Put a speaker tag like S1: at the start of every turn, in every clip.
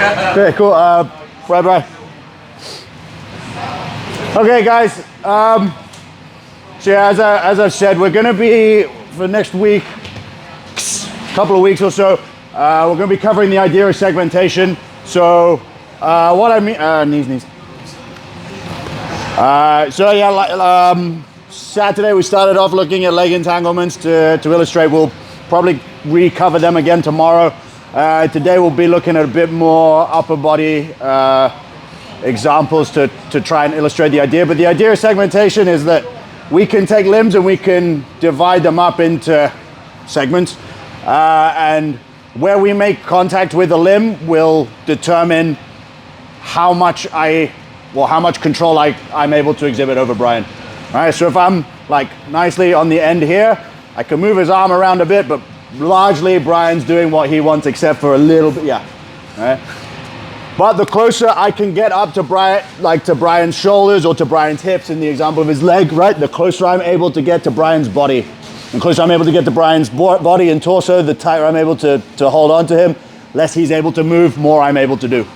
S1: Okay, cool. Bye. Okay, guys. So yeah, as I've said, we're going to be, for next week, couple of weeks or so, we're going to be covering the idea of segmentation. So what I mean, knees. So yeah, Saturday we started off looking at leg entanglements to illustrate. We'll probably recover them again tomorrow. Today we'll be looking at a bit more upper body examples to try and illustrate the idea. But the idea of segmentation is that we can take limbs and we can divide them up into segments. And where we make contact with a limb will determine how much control I'm able to exhibit over Brian. All right, so if I'm like nicely on the end here, I can move his arm around a bit, but largely Brian's doing what he wants except for a little bit, yeah. All right. But the closer I can get up to Brian, like to Brian's shoulders or to Brian's hips in the example of his leg, right? The closer I'm able to get to Brian's body. The closer I'm able to get to Brian's body and torso, the tighter I'm able to hold on to him, less he's able to move, more I'm able to do.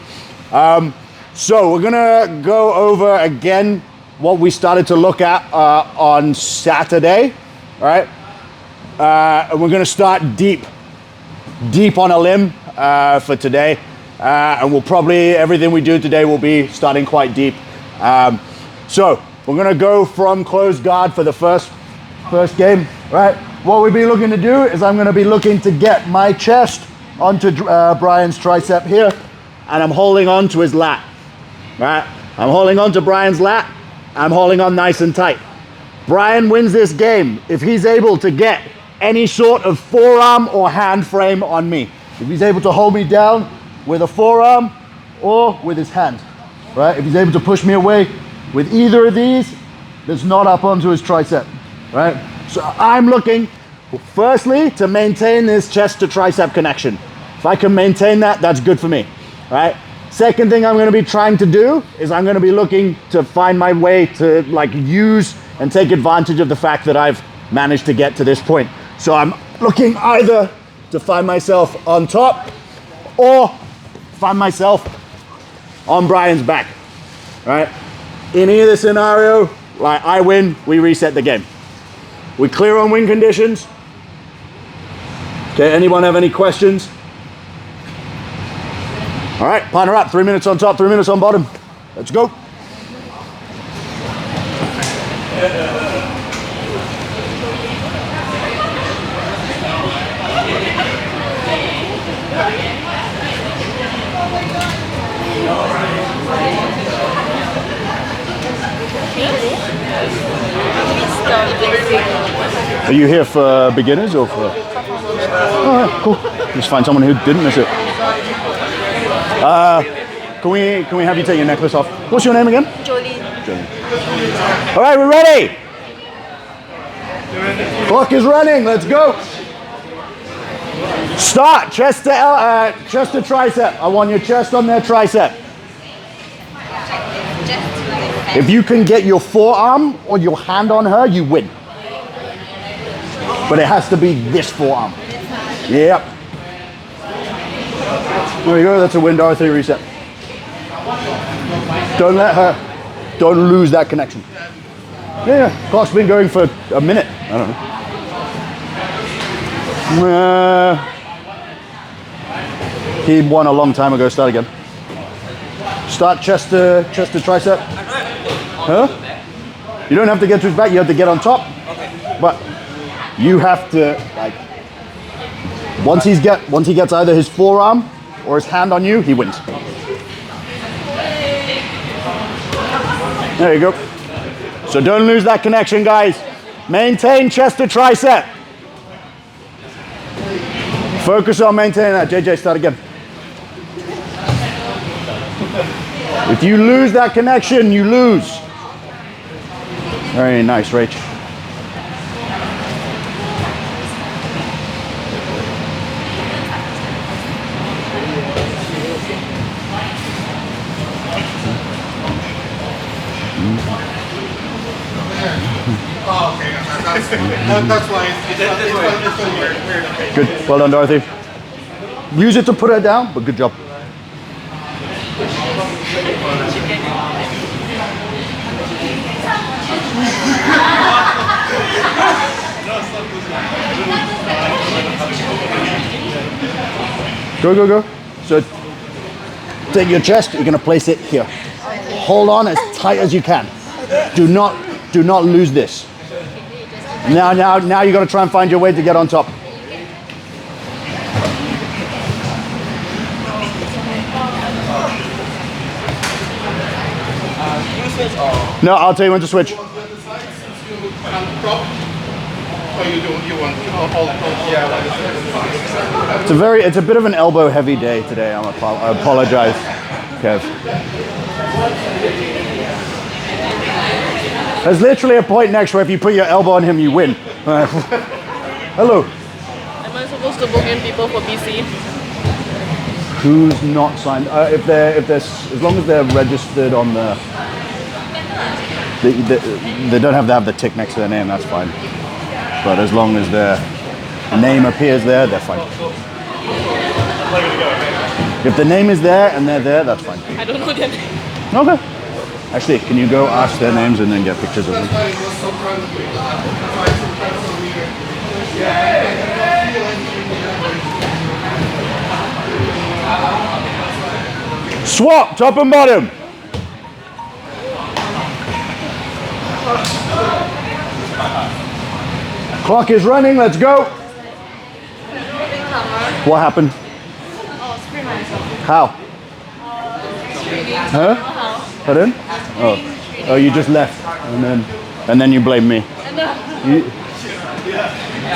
S1: So we're gonna go over again what we started to look at on Saturday, all right? And we're gonna start deep on a limb for today. And we'll probably, everything we do today will be starting quite deep. So we're gonna go from closed guard for the first game, right? What we'll be looking to do is I'm gonna be looking to get my chest onto Brian's tricep here, and I'm holding on to his lat, right? I'm holding on to Brian's lat, I'm holding on nice and tight. Brian wins this game if he's able to get any sort of forearm or hand frame on me. If he's able to hold me down with a forearm or with his hand, right? If he's able to push me away with either of these, that's not up onto his tricep, right? So I'm looking, firstly, to maintain this chest to tricep connection. If I can maintain that, that's good for me, right? Second thing I'm gonna be trying to do is I'm gonna be looking to find my way to like use and take advantage of the fact that I've managed to get to this point. So I'm looking either to find myself on top or find myself on Brian's back, right? In either scenario, like I win, we reset the game. We clear on win conditions. Okay, anyone have any questions? All right, partner up, 3 minutes on top, 3 minutes on bottom. Let's go. Are you here for beginners or for? All right, cool. Just find someone who didn't miss it. Can we have you take your necklace off? What's your name again?
S2: Jolene.
S1: All right, we're ready. Clock is running. Let's go. Start chest to tricep. I want your chest on their tricep. If you can get your forearm or your hand on her, you win. But it has to be this forearm. Yep. There we go, that's a win, Dorothy, reset. Don't lose that connection. Yeah, clock's been going for a minute. I don't know. He won a long time ago, start again. Start chest to tricep. Huh? You don't have to get to his back, you have to get on top. But you have to, like, once he gets either his forearm or his hand on you, he wins. There you go. So don't lose that connection, guys. Maintain chest to tricep. Focus on maintaining that. JJ, start again. If you lose that connection, you lose. Very nice, Rach.
S3: Oh, okay. That's why it's weird.
S1: Good. Well done, Dorothy. Use it to put her down, but good job. Go, go, go. So take your chest, you're gonna place it here. Hold on as tight as you can. Do not lose this. Now you gotta try and find your way to get on top. No, I'll tell you when to switch. It's a bit of an elbow heavy day today. I apologize, Kev. There's literally a point next where if you put your elbow on him, you win. Hello.
S2: Am I supposed to book in people for BC?
S1: Who's not signed? If they're as long as they're registered on the, they don't have to have the tick next to their name. That's fine. But as long as their name appears there, they're fine. If the name is there and they're there, that's fine.
S2: I don't know their name.
S1: Okay. Actually, can you go ask their names and then get pictures of them? Swap, top and bottom. Clock is running, let's go. What happened? How? Huh? Pardon? Oh, you just left and then you blame me.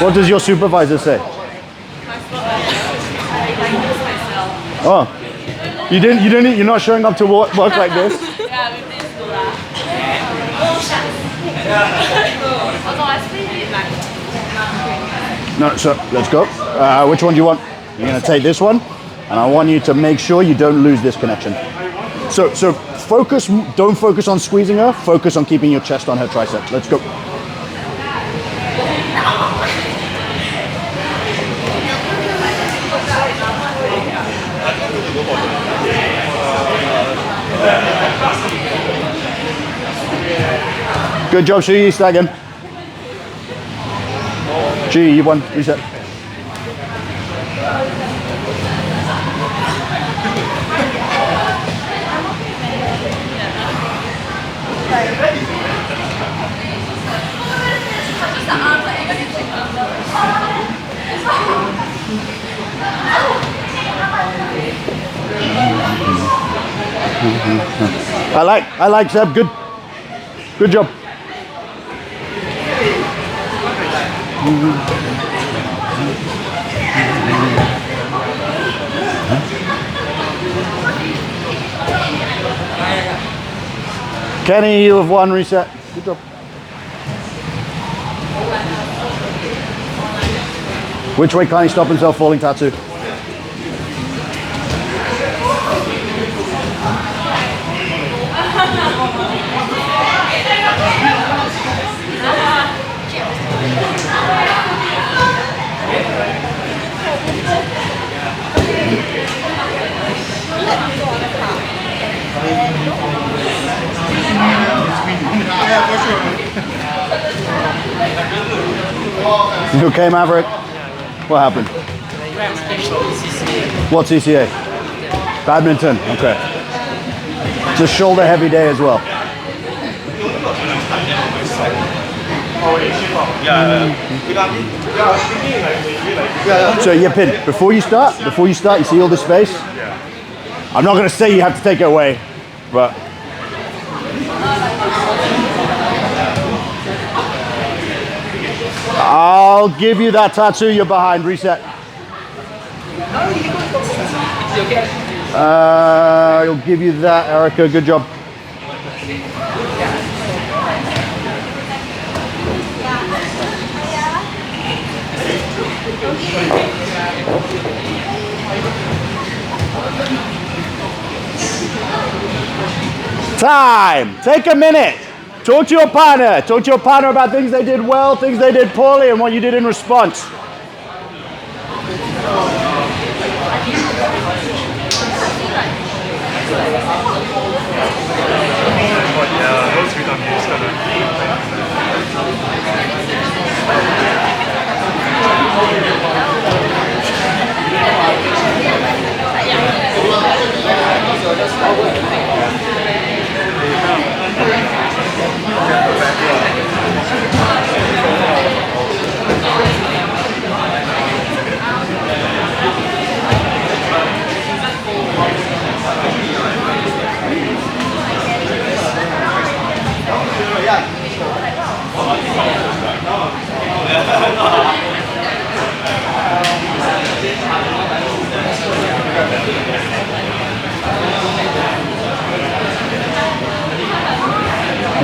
S1: What does your supervisor say? Oh, you're not showing up to work like this? No, so let's go. Which one do you want? You're gonna take this one, and I want you to make sure you don't lose this connection. So focus, don't focus on squeezing her, focus on keeping your chest on her tricep. Let's go. Good job, Shi, start again. G, you won, reset. I like Seb, good job. Kenny, you have won, reset. Good job. Which way can't he stop himself falling, Tatsu? You okay, Maverick? What happened? What CCA? Badminton, okay. It's a shoulder heavy day as well. So your pin, before you start, you see all this space? I'm not going to say you have to take it away, but I'll give you that, Tatsu. You're behind. Reset. I'll give you that, Erica. Good job. Time. Take a minute. Talk to your partner. Talk to your partner about things they did well, things they did poorly, and what you did in response.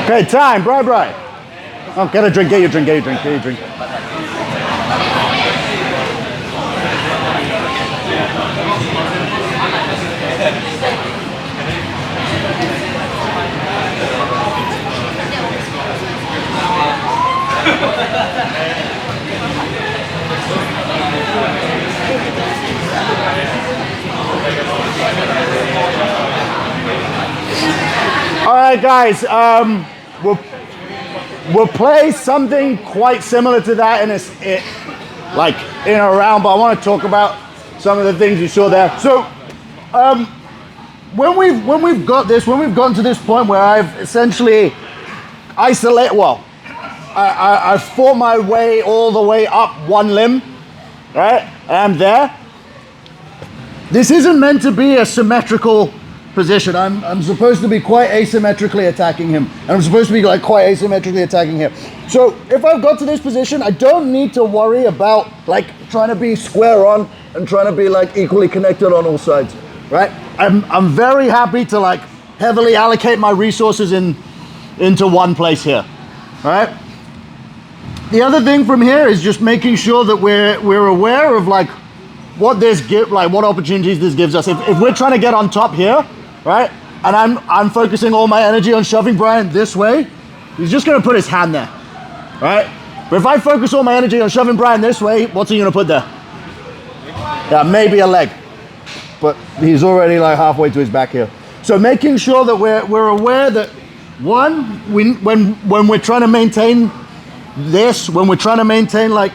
S1: Okay, time, Bri. Oh, get a drink, get your drink, get your drink, get your drink. All right, guys, we'll play something quite similar to that in a round, but I want to talk about some of the things you saw there. So, when we've gotten to this point where I've essentially I've fought my way all the way up one limb, right? And there. This isn't meant to be a symmetrical position. I'm supposed to be quite asymmetrically attacking him. And I'm supposed to be like quite asymmetrically attacking him. So if I've got to this position, I don't need to worry about like trying to be square on and trying to be like equally connected on all sides, right? I'm very happy to like heavily allocate my resources into one place here, right? The other thing from here is just making sure that we're aware of like what what opportunities this gives us. If we're trying to get on top here, right, and I'm focusing all my energy on shoving Brian this way, he's just gonna put his hand there, right? But if I focus all my energy on shoving Brian this way, what's he gonna put there? Yeah, maybe a leg, but he's already like halfway to his back here. So making sure that we're aware that one, when we're trying to maintain this, when we're trying to maintain like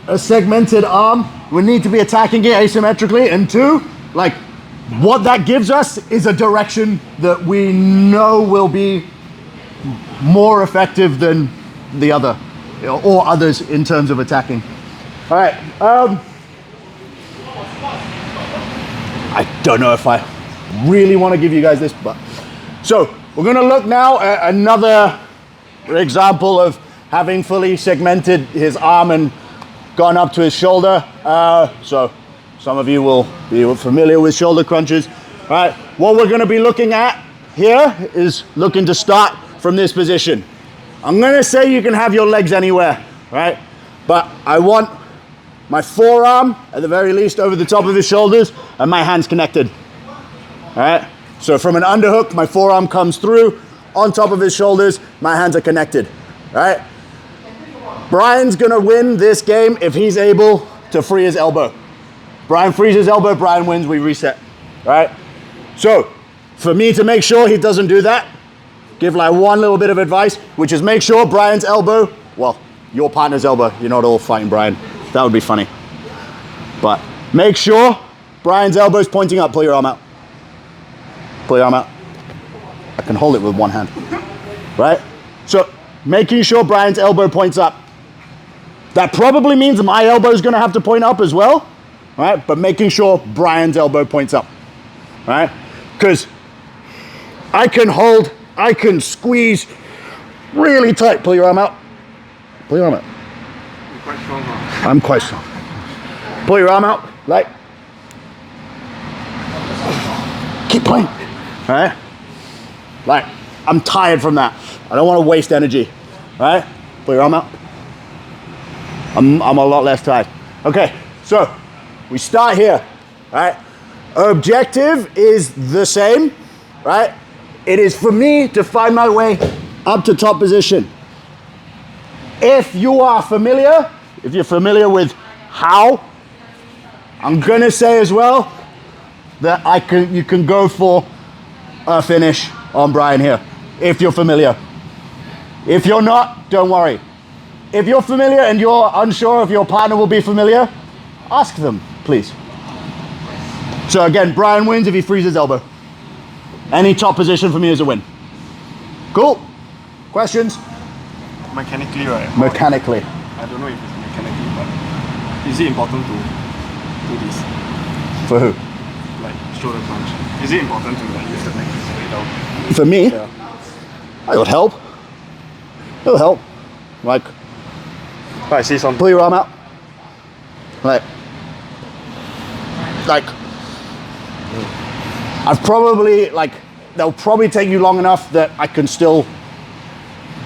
S1: a segmented arm, we need to be attacking it asymmetrically, and two, like what that gives us is a direction that we know will be more effective than the other, or others in terms of attacking. All right, I don't know if I really want to give you guys this, but so we're gonna look now at another example of having fully segmented his arm and gone up to his shoulder. So some of you will be familiar with shoulder crunches, right? What we're gonna be looking at here is looking to start from this position. I'm gonna say you can have your legs anywhere, right? But I want my forearm, at the very least, over the top of his shoulders, and my hands connected, all right? So from an underhook, my forearm comes through, on top of his shoulders, my hands are connected, all right? Brian's gonna win this game if he's able to free his elbow. Brian frees his elbow, Brian wins, we reset, right? So, for me to make sure he doesn't do that, give like one little bit of advice, which is make sure Brian's elbow, well, your partner's elbow, you're not all fighting Brian. That would be funny. But make sure Brian's elbow's pointing up, pull your arm out. Pull your arm out. I can hold it with one hand, right? So, making sure Brian's elbow points up. That probably means my elbow is going to have to point up as well, right? But making sure Brian's elbow points up, right? Because I can squeeze really tight. Pull your arm out. Pull your arm out.
S3: You're quite strong, huh?
S1: I'm quite strong. Pull your arm out, like. Keep playing, all right? Like, I'm tired from that. I don't want to waste energy, all right? Pull your arm out. I'm a lot less tired. Okay, so we start here, right? Objective is the same, right? It is for me to find my way up to top position. If you're familiar with how, I'm gonna say as well that you can go for a finish on Brian here, if you're familiar. If you're not, don't worry. if you're familiar and you're unsure if your partner will be familiar, ask them, please. So again, Brian wins if he frees his elbow. Any top position for me is a win. Cool. Questions?
S3: Mechanically, right?
S1: Mechanically.
S3: I don't know if it's mechanically, but is it important to do this?
S1: For who?
S3: Like shoulder crunch. Is it important to like use the neck?
S1: For me?
S3: Yeah.
S1: It would help. It'll help. Like,
S3: But I see some.
S1: pull your arm out. Like, I've probably, like, they'll probably take you long enough that I can still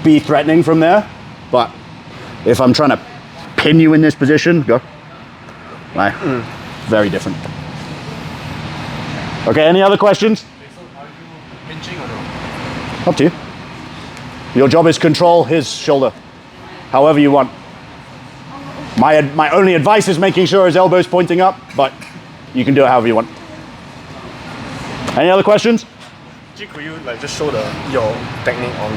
S1: be threatening from there. But if I'm trying to pin you in this position, go. Like, very different. Okay, any other questions?
S3: Pinching or no?
S1: Up to you. Your job is control his shoulder, however you want. My only advice is making sure his elbow's pointing up, but you can do it however you want. Any other questions?
S3: Could you like just show your technique on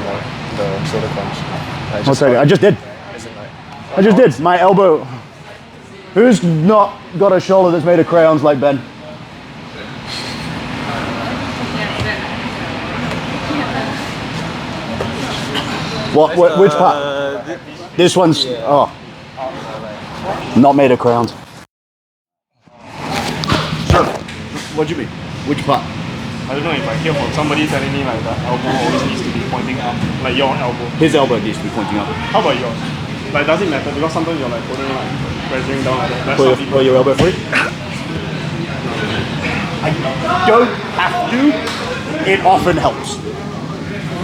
S3: the shoulder crunch? Like,
S1: One second, I just did.
S3: as in, like,
S1: I just did. My elbow. Who's not got a shoulder that's made of crayons like Ben? Which part? This one's, oh, not made of crayons. Sure. What do you mean? Which part?
S3: I don't know if I hear from somebody telling me like the elbow always needs to be pointing up, like your elbow.
S1: His elbow needs to be pointing up.
S3: How about yours? Like, does it matter? Because sometimes you're like holding like pressuring down like that. That's
S1: Pull your elbow free. I don't have to. It often helps.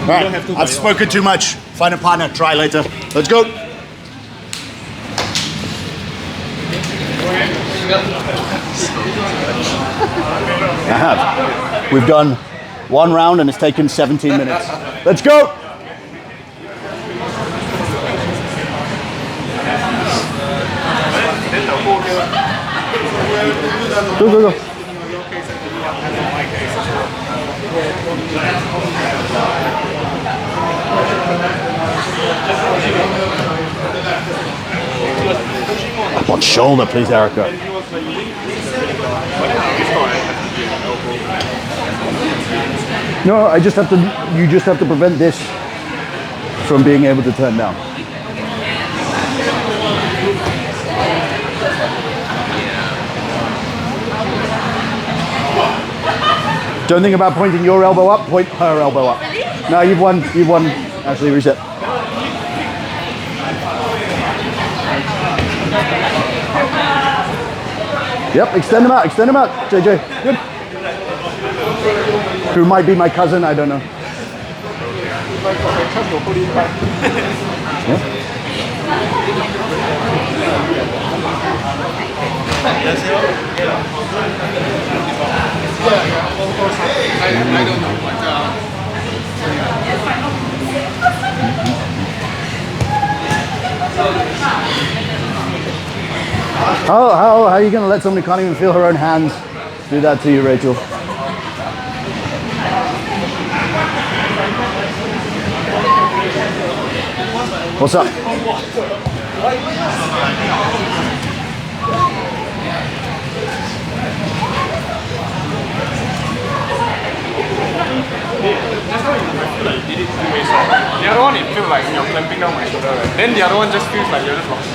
S1: All right,
S3: have to,
S1: I've spoken too much. Find a partner, try later. Let's go. I have. We've done one round and it's taken 17 minutes. Let's go. Go. One shoulder, please, Erica. No, I just have to. You just have to prevent this from being able to turn down. Don't think about pointing your elbow up. Point her elbow up. No, you've won. You've won. Actually, reset. Yep, extend them out, JJ. Good. Who might be my cousin, I don't know. How are you going to let somebody who can't even feel her own hands do that to you, Rachel? What's up?
S3: The other one, it feels like you're clamping down my shoulder, right? Then the other one just feels like you're just locked.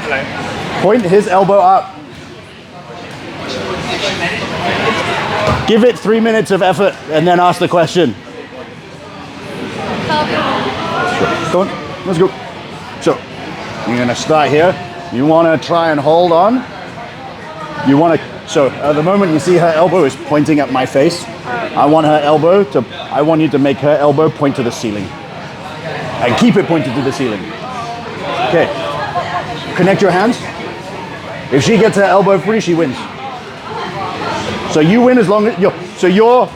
S3: Like,
S1: Point his elbow up. Give it 3 minutes of effort and then ask the question. Go on, let's go. So, you're gonna start here. You wanna try and hold on. You wanna, so at the moment you see her elbow is pointing at my face. I want you to make her elbow point to the ceiling. And keep it pointed to the ceiling. Okay, connect your hands. If she gets her elbow free, she wins. So you win as long as, you're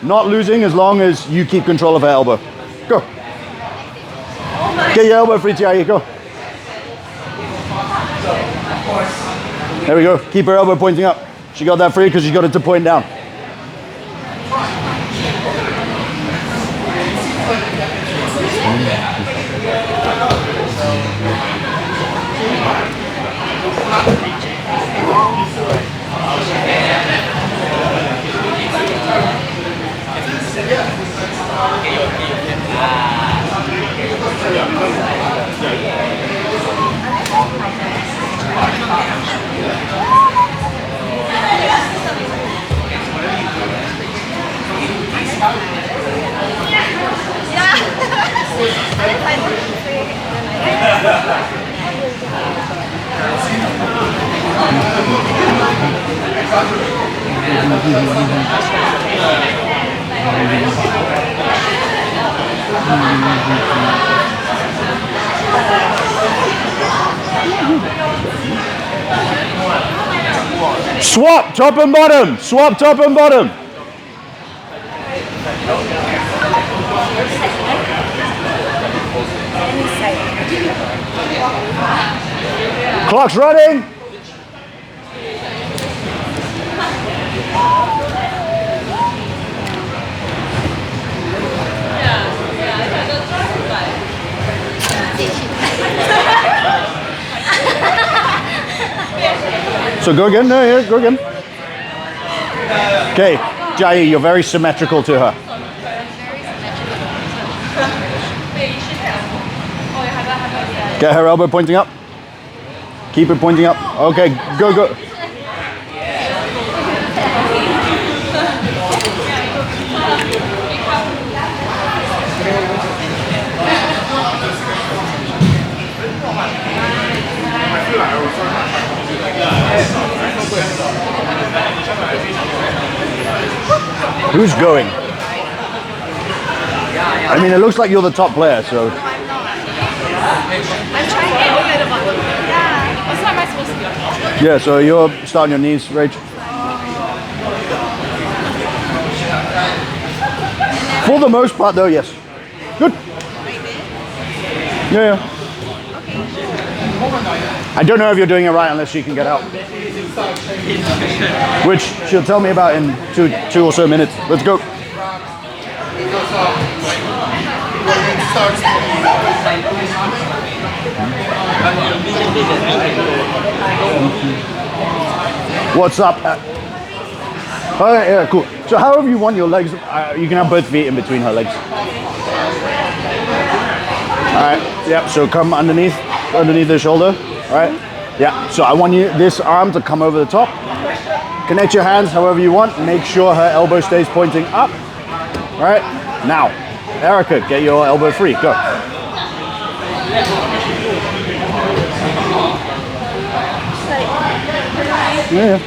S1: not losing as long as you keep control of her elbow. Go. Get your elbow free, Tiayi, go. There we go, keep her elbow pointing up. She got that free because she got it to point down. Swap top and bottom. Swap top and bottom. Clock's running. So go again. No, yeah, go again. Okay, Jai, you're very symmetrical to her. Get her elbow pointing up. Keep it pointing up. Okay, go, go. Who's going? I mean, it looks like you're the top player, so.
S2: I'm trying to open it up. Yeah. What's am I supposed to do?
S1: Yeah, so you're starting your knees, Rach. For the most part, though, yes. Good. Yeah, yeah. I don't know if you're doing it right unless she can get out. Which she'll tell me about in two or so minutes. Let's go. What's up? Oh, yeah, cool. So however you want your legs, you can have both feet in between her legs. All right, yep, so come underneath the shoulder, all right? Yeah, so I want this arm to come over the top. Connect your hands however you want. Make sure her elbow stays pointing up. All right, now, Erica, get your elbow free, go. Yeah.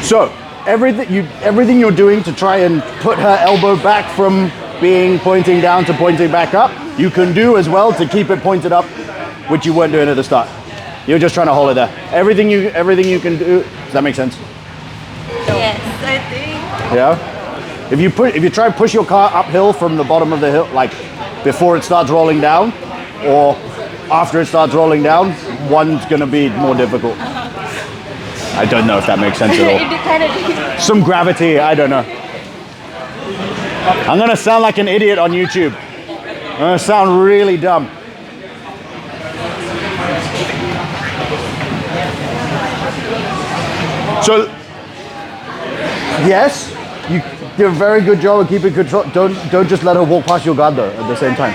S1: So, everything you're doing to try and put her elbow back from being pointing down to pointing back up, you can do as well to keep it pointed up, which you weren't doing at the start. You're just trying to hold it there. Everything you can do. Does that make sense?
S2: Yes, I think.
S1: Yeah. If you try and push your car uphill from the bottom of the hill, like before it starts rolling down, or after it starts rolling down, one's gonna be more difficult. I don't know if that makes sense at all. Some gravity, I don't know. I'm gonna sound like an idiot on YouTube. I'm gonna sound really dumb. So, yes, you did a very good job of keeping control. Don't just let her walk past your guard though at the same time.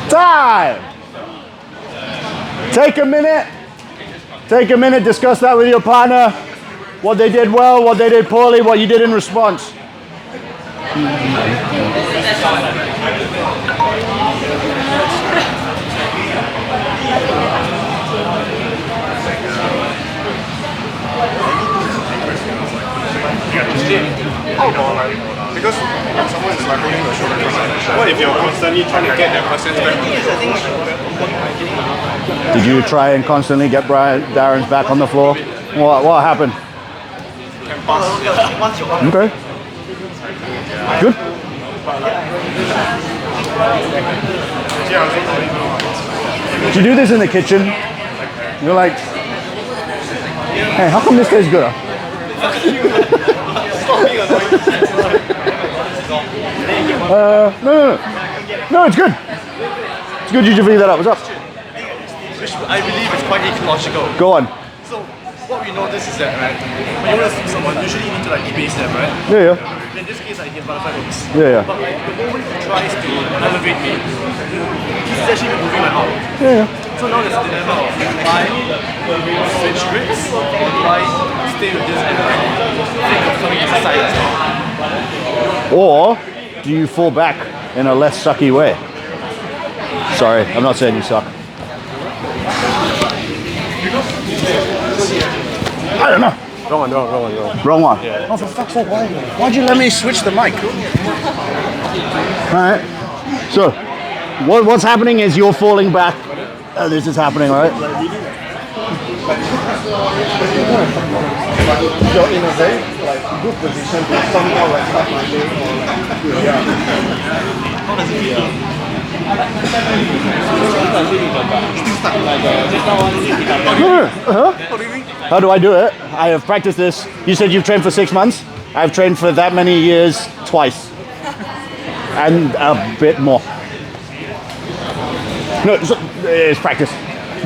S1: Time! Take a minute, discuss that with your partner. What they did well, what they did poorly, what you did in response.
S3: Because someone is like holding the shoulder. What if you're constantly trying to get that person's back?
S1: Did you try and constantly get Darren's back on the floor? What happened?
S3: Can pass.
S1: Okay. Good? Do you do this in the kitchen? You're like, hey, how come this tastes good? No. No, it's good. It's good you should figure that out. What's up?
S4: Which I believe is quite ecological.
S1: Go on.
S4: So what we notice is that, right, when you want to sleep someone, usually you need to like debase them, right?
S1: Yeah.
S4: In this case, I give butterfly hooks.
S1: Yeah.
S4: But like the moment he tries to elevate me, he's actually moving my arm.
S1: Yeah.
S4: So now there's a dilemma of why switch grips or why stay with this and like think of coming inside as well.
S1: Or do you fall back in a less sucky way? Sorry, I'm not saying you suck. I don't know.
S4: Wrong one.
S1: Wrong one. Yeah. Oh, for fuck's sake, why'd you let me switch the mic? Alright. So, what's happening is you're falling back. This is happening, right?
S4: You're in a very good position to somehow start my day. How does it feel?
S1: How do I do it? I have practiced this. You said you've trained for 6 months. I've trained for that many years twice. And a bit more. No, it's practice.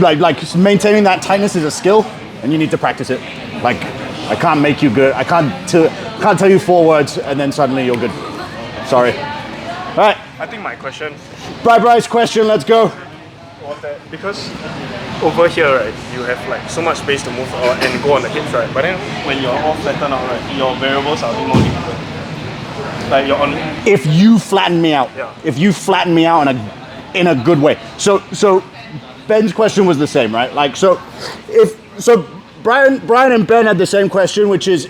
S1: Like maintaining that tightness is a skill, and you need to practice it. Like, I can't make you good. I can't tell you 4 words and then suddenly you're good. Sorry. All right.
S3: I think my question
S1: Bryce question. Let's go.
S3: was that because over here, right, you have like so much space to move and go on the hips, right? But then when you're all flattened out, right, your variables are a bit more difficult. Like you're on.
S1: If you flatten me out,
S3: Yeah.
S1: if you flatten me out in a good way. So Ben's question was the same, right? Like Brian and Ben had the same question, which is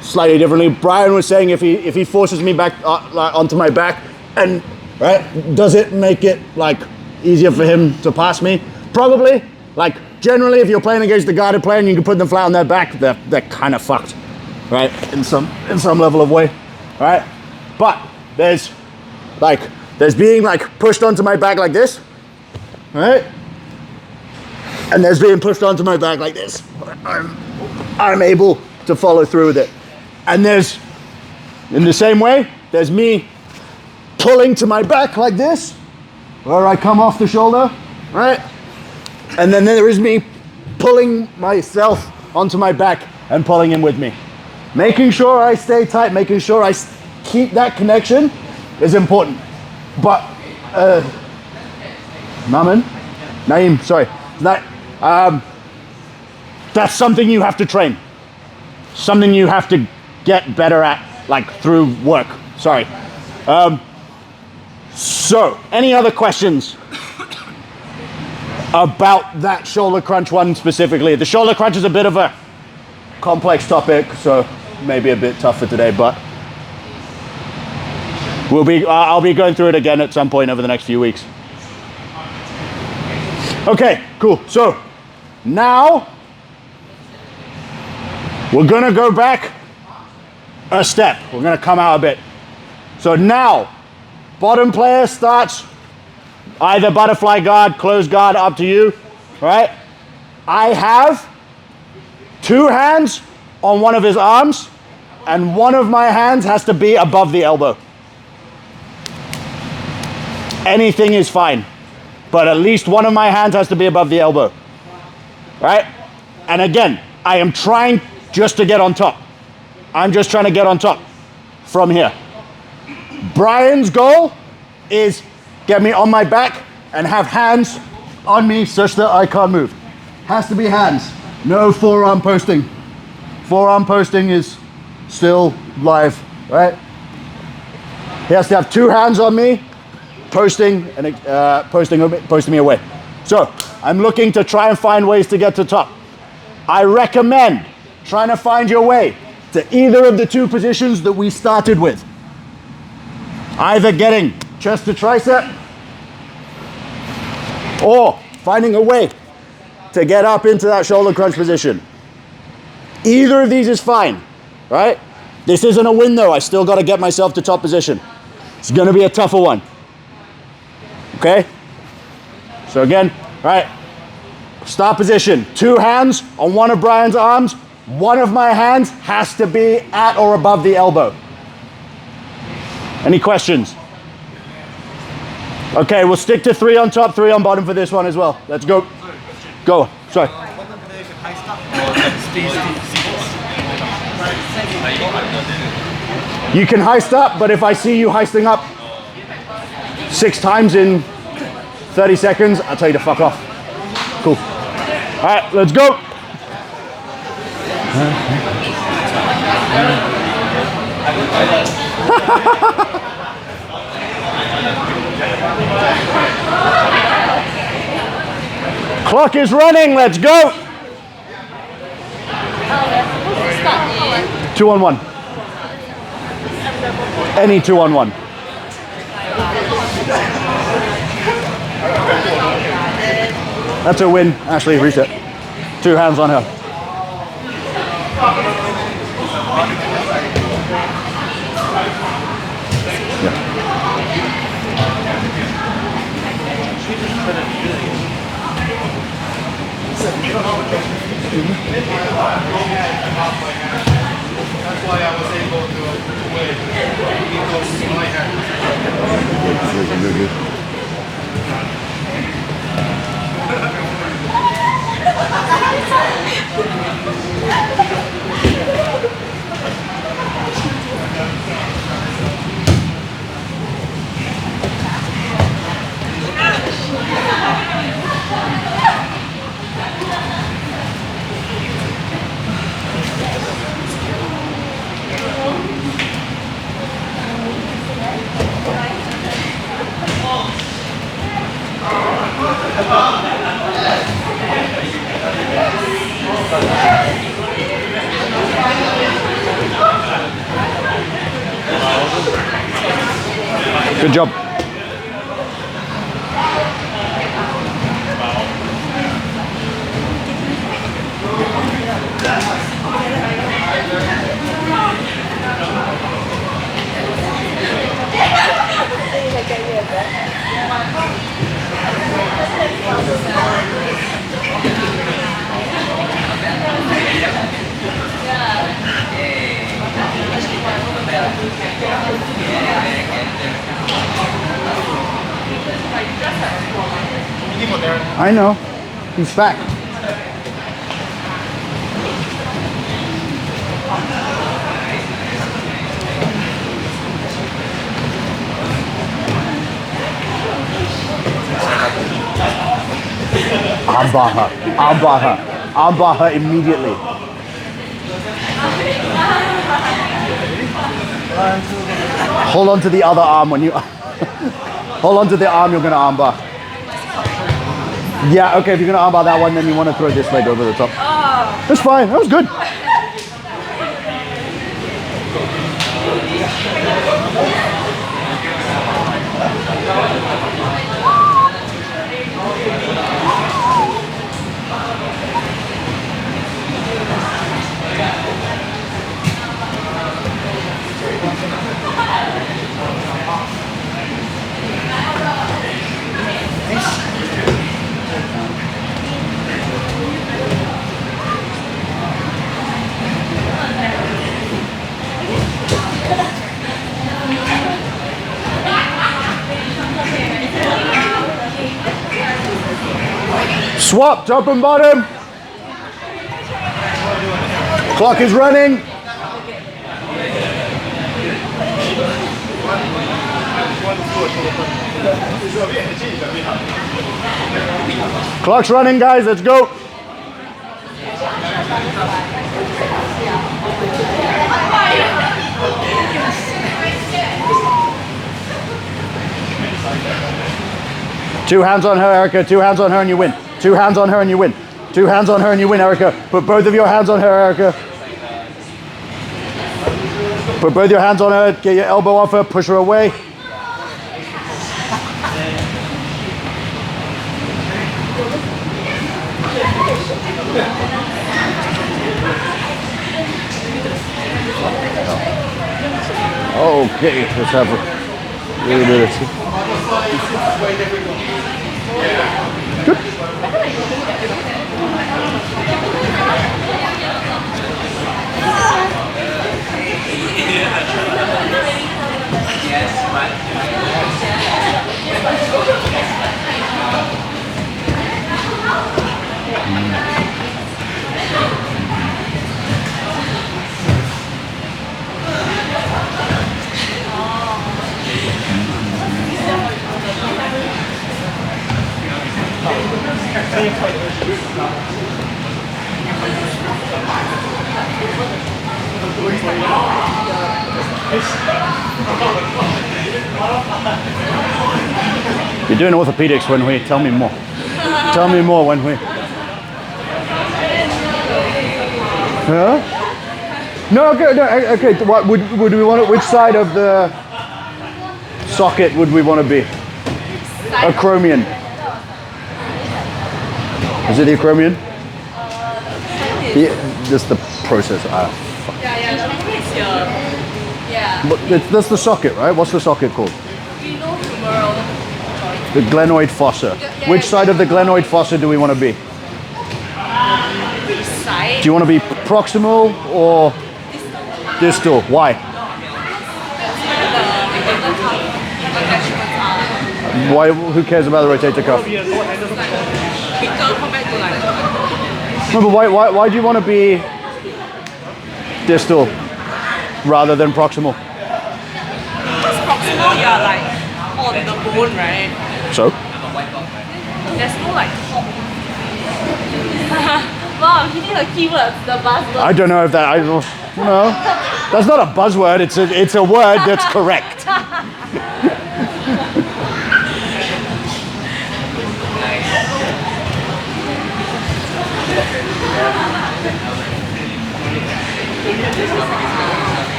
S1: slightly differently. Brian was saying if he forces me back onto my back, and right, does it make it like easier for him to pass me? Probably. Like generally, if you're playing against the guarded player and you can put them flat on their back, they're kind of fucked, right? In some level of way, right? But there's being like pushed onto my back like this, right? And there's being pushed onto my back like this. I'm able to follow through with it. And there's, in the same way, there's me pulling to my back like this, where I come off the shoulder, right? And then there is me pulling myself onto my back and pulling him with me. Making sure I stay tight, making sure I keep that connection is important. But, Naeem, sorry. That's something you have to train. Something you have to get better at, like through work. Sorry. So, any other questions about that shoulder crunch one specifically? The shoulder crunch is a bit of a complex topic, so maybe a bit tough for today, but I'll be going through it again at some point over the next few weeks. Okay, cool. So, now we're gonna go back a step. We're gonna come out a bit. So now, bottom player starts either butterfly guard, closed guard, up to you, right? I have 2 hands on one of his arms, and one of my hands has to be above the elbow. Anything is fine, but at least one of my hands has to be above the elbow, right? And again, I am trying just to get on top. I'm just trying to get on top from here. Brian's goal is get me on my back and have hands on me such that I can't move. Has to be hands, no forearm posting. Forearm posting is still live, right? He has to have 2 hands on me, posting and posting me away. So I'm looking to try and find ways to get to top. I recommend trying to find your way to either of the 2 positions that we started with. Either getting chest to tricep or finding a way to get up into that shoulder crunch position. Either of these is fine, right? This isn't a win though. I still got to get myself to top position. It's going to be a tougher one. Okay? So again, all right. Start position. 2 hands on one of Brian's arms. One of my hands has to be at or above the elbow. Any questions? Okay, we'll stick to 3 on top, 3 on bottom for this one as well. Let's go. Go. Sorry. You can heist up, but if I see you heisting up 6 times in 30 seconds, I'll tell you to fuck off. Cool. All right, let's go. Clock is running, let's go. 2 on 1. Any 2 on 1. That's a win. Ashley, reset. 2 hands on her. Yeah.
S4: That's why I was able to win because my hand.
S1: Good. Good job. I know. He's fat. Armbar her. Armbar her. Armbar her immediately. Hold on to the other arm when you... Hold on to the arm you're going to armbar. Yeah, okay, if you're going to armbar that one, then you want to throw this leg over the top. That's fine. That was good. Swap, top and bottom. Clock is running. Clock's running, guys. Let's go. Two hands on her, Erica. 2 hands on her and you win. 2 hands on her and you win. 2 hands on her and you win, Erica. Put both of your hands on her, Erica. Put both your hands on her. Get your elbow off her. Push her away. Okay, let's have a little bit of tea. Good. You're doing orthopedics when we tell me more. Tell me more when we. Huh? No, okay, no, okay. What would we want? Which side of the socket would we want to be? Acromion. Is it the acromion? Yeah, just the process.
S2: Yeah, it's here. Yeah.
S1: But that's the socket, right? What's the socket called?
S2: Glenohumeral.
S1: The glenoid fossa. Which side of the glenoid fossa do we want to be?
S2: Which side?
S1: Do you want to be proximal or distal? Why? Why? Who cares about the rotator cuff?
S2: Bigger compared to like.
S1: No, but why do you want to be distal rather than proximal?
S2: Because proximal, you're like on the bone, right?
S1: So?
S2: There's no like top. Wow, I'm hitting the keywords, the buzzword.
S1: I don't know if that. I don't know. That's not a buzzword. It's a word that's correct.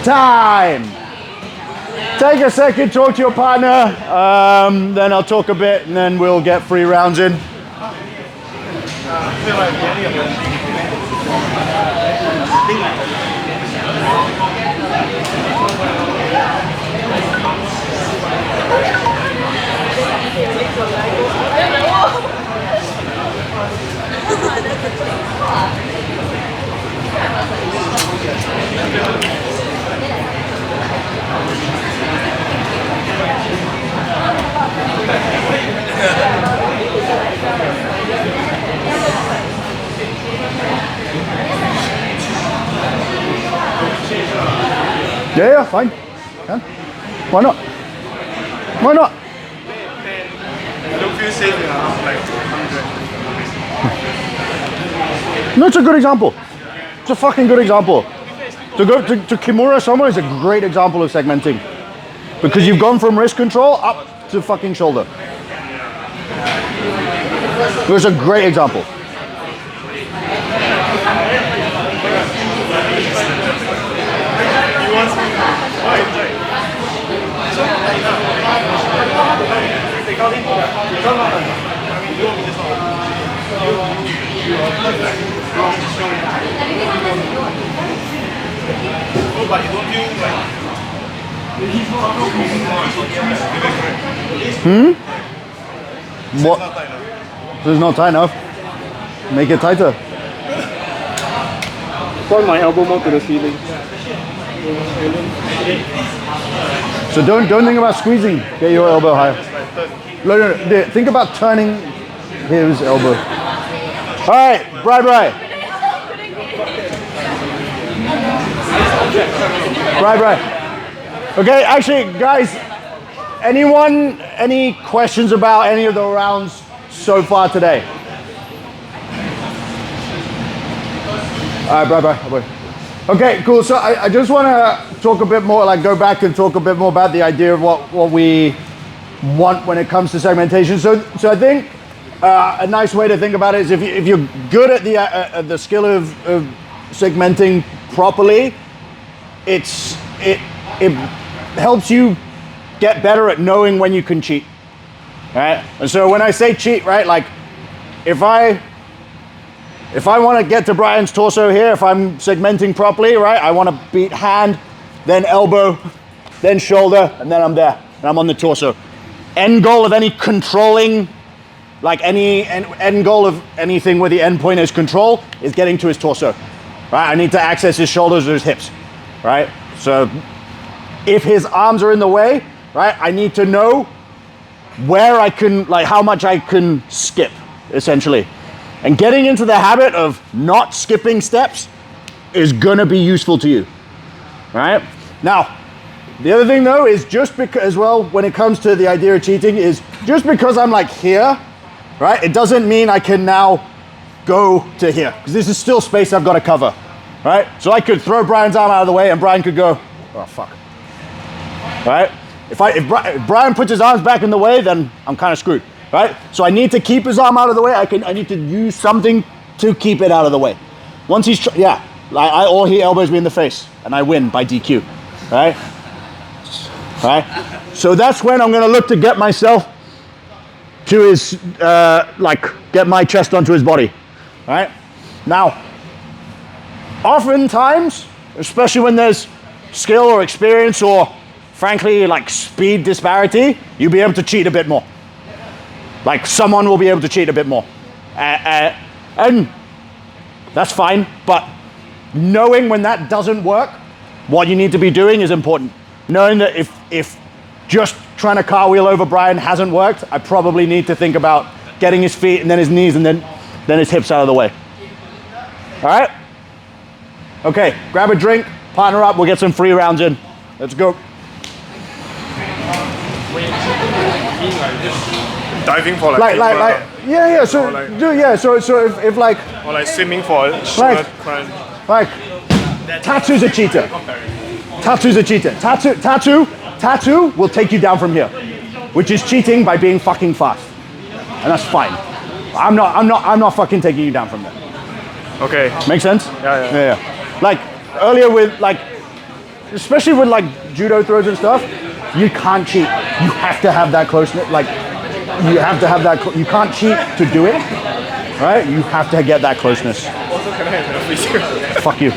S1: Time. Take a second, talk to your partner, then I'll talk a bit, and then we'll get 3 rounds in. Yeah, fine. Yeah. Why not? Why not?
S3: I don't feel safe enough, like 100.
S1: No, it's a good example. It's a fucking good example. To go to Kimura Somo is a great example of segmenting. Because you've gone from wrist control up to fucking shoulder. It was a great example.
S3: But you don't feel like.
S1: What? This is not tight enough. Make it tighter.
S3: Point my elbow more to the ceiling.
S1: So don't think about squeezing. Get your elbow higher. No. Think about turning his elbow. All right, Bri. Okay, actually, guys, any questions about any of the rounds so far today? All right, Bri. Okay, cool. So I just want to talk a bit more, like go back and talk a bit more about the idea of what we want when it comes to segmentation. So I think a nice way to think about it is if you're good at the skill of segmenting properly, it helps you get better at knowing when you can cheat, right? And so when I say cheat, right, like if I if I want to get to Brian's torso here, if I'm segmenting properly, right, I want to beat hand, then elbow, then shoulder, and then I'm there, and I'm on the torso. End goal of any controlling, like any end goal of anything where the end point is control, is getting to his torso, right? I need to access his shoulders or his hips, right? So if his arms are in the way, right, I need to know where I can, like how much I can skip, essentially. And getting into the habit of not skipping steps is gonna be useful to you, right? Now, the other thing though is just because, as well, when it comes to the idea of cheating, is just because I'm like here, right, it doesn't mean I can now go to here, because this is still space I've got to cover, right? So I could throw Brian's arm out of the way and Brian could go, oh fuck, right? If Brian puts his arms back in the way, then I'm kind of screwed, right? So I need to keep his arm out of the way. I need to use something to keep it out of the way. Once he's, or he elbows me in the face and I win by DQ, right? Right? So that's when I'm going to look to get myself to his, get my chest onto his body, right? Now, oftentimes, especially when there's skill or experience or, frankly, like speed disparity, you'll be able to cheat a bit more. Like someone will be able to cheat a bit more. And that's fine, but knowing when that doesn't work, what you need to be doing is important. Knowing that if just trying to cartwheel over Brian hasn't worked, I probably need to think about getting his feet and then his knees and then his hips out of the way. All right? Okay, grab a drink, partner up, we'll get some free rounds in. Let's go.
S3: Diving for
S1: So if like,
S3: or like swimming for a shorter time.
S1: like, Tattoo's a cheater. Tattoo's a cheater. Tattoo will take you down from here, which is cheating by being fucking fast, and that's fine. I'm not fucking taking you down from there.
S3: Okay.
S1: Make sense?
S3: Yeah.
S1: Like earlier with like, especially with like judo throws and stuff, you can't cheat. You have to have that closeness. Like, you have to have that. You can't cheat to do it, right? You have to get that closeness.
S3: Also, can I have a
S1: Fuck you.